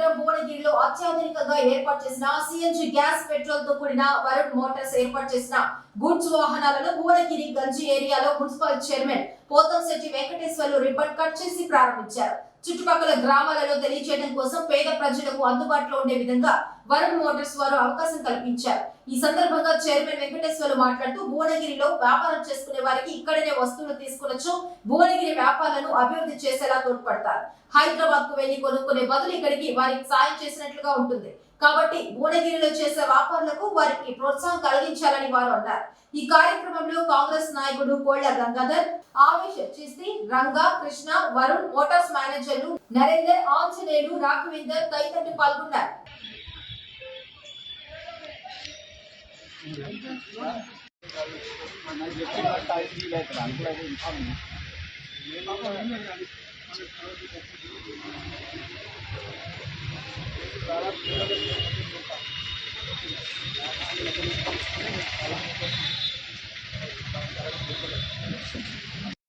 నగరం భువనగిరిలో అత్యాధునికంగా ఏర్పాటు చేసిన సిఎన్జి గ్యాస్ పెట్రోల్ తో కూడిన వరుణ్ మోటార్స్ ఏర్పాటు చేసిన గూడ్స్ వాహనాలను భువనగిరి గంజి ఏరియాలో municipal chairman Pothamsetti Venkateswarlu ribbon cut చేసి ప్రారంభించారు. చుట్టుపక్కల గ్రామాలలో తెలియజేయడం కోసం పేద ప్రజలకు అందుబాటులో ఉండే విధంగా వరుణ్ మోటార్స్ వారు అవకాశం కల్పించారు. ఈ సందర్భంగా చైర్మన్ వెంకటేశ్వర్లు మాట్లాడుతూ భువనగిరిలో వ్యాపారం చేసుకునే వారికి ఇక్కడనే వస్తువులు తీసుకునొచ్చు భువనగిరి వ్యాపారాలను అభివృద్ధి చేసేలా తోడ్పడతారు. హైదరాబాద్ కు వెళ్లి కొనుక్కునే బదులు ఇక్కడికి వారికి సాయం చేసినట్లుగా ఉంటుంది. కాబట్టి భువనగిరిలో చేసే వ్యాపారులకు వారికి ప్రోత్సాహం కలిగించాలని వారు అన్నారు. ఈ కార్యక్రమంలో కాంగ్రెస్ నాయకుడు కోళ్ల గంగాధర్, ఆవేశ చిస్తి, రంగా, కృష్ణ, వరుణ్ మోటార్స్ మేనేజర్లు నరేందర్, ఆంజనేయులు, రాఘవేందర్ తదితరులు పాల్గొన్నారు.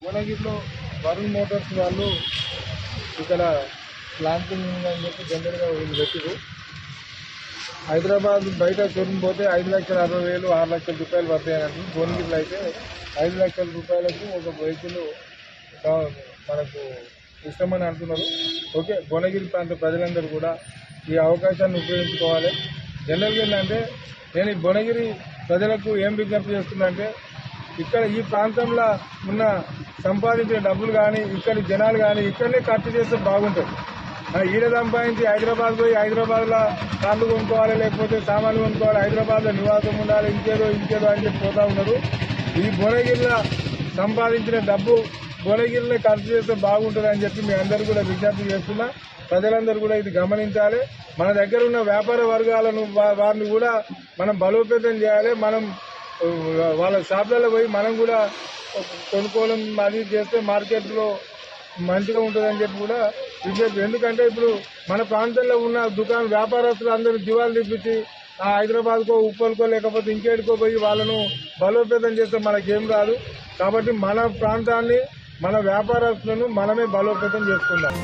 భువనగిరిలో వరుణ్ మోటార్స్ వాళ్ళు ఇక్కడ ప్లాంటింగ్ అని చెప్పి జనరల్గా వీళ్ళు పెట్టారు. హైదరాబాద్ బయట షోరూమ్ పోతే 5,60,000 6 లక్షల రూపాయలు పడతాయి అని అంటారు. భువనగిరిలో అయితే 5 లక్షల రూపాయలకు ఒక వెహికల్ మనకు ఇష్టమని అంటున్నారు. ఓకే, భువనగిరి ప్రాంత ప్రజలందరూ కూడా ఈ అవకాశాన్ని ఉపయోగించుకోవాలి. జనరల్గా ఏంటంటే నేను ఈ భువనగిరి ప్రజలకు ఏం విజ్ఞప్తి చేస్తున్నంటే, ఇక్కడ ఈ ప్రాంతంలో ఉన్న సంపాదించిన డబ్బులు కానీ ఇక్కడి జనాలు కానీ ఇక్కడనే ఖర్చు చేస్తే బాగుంటుంది. ఈడ సంపాదించి హైదరాబాద్ పోయి హైదరాబాద్లో కార్లు కొనుక్కోవాలి, లేకపోతే సామాన్లు కొనుక్కోవాలి, హైదరాబాద్లో నివాసం ఉండాలి, ఇంకేదో అని చెప్పి పోతా ఉన్నారు. ఈ భువనగిరిలో సంపాదించిన డబ్బు భువనగిరిలో ఖర్చు చేస్తే బాగుంటుంది అని చెప్పి మీ అందరూ కూడా విజ్ఞప్తి చేస్తున్నా. ప్రజలందరూ కూడా ఇది గమనించాలి. మన దగ్గర ఉన్న వ్యాపార వర్గాలను వారిని కూడా మనం బలోపేతం చేయాలి. మనం వాళ్ళ షాపులలో పోయి మనం కూడా కొనుక్కోవడం అది చేస్తే మార్కెట్లో మంచిగా ఉంటుందని చెప్పి కూడా విజ్ఞప్తి. ఎందుకంటే ఇప్పుడు మన ప్రాంతంలో ఉన్న దుకాణ వ్యాపారస్తులు అందరూ దివాలు తీపించి హైదరాబాద్కో ఉప్పల్కో లేకపోతే ఇంకేడుకో పోయి వాళ్ళను బలోపేతం చేస్తే మనకేం రాదు. కాబట్టి మన ప్రాంతాన్ని మన వ్యాపారస్తులను మనమే బలోపేతం చేసుకుందాం.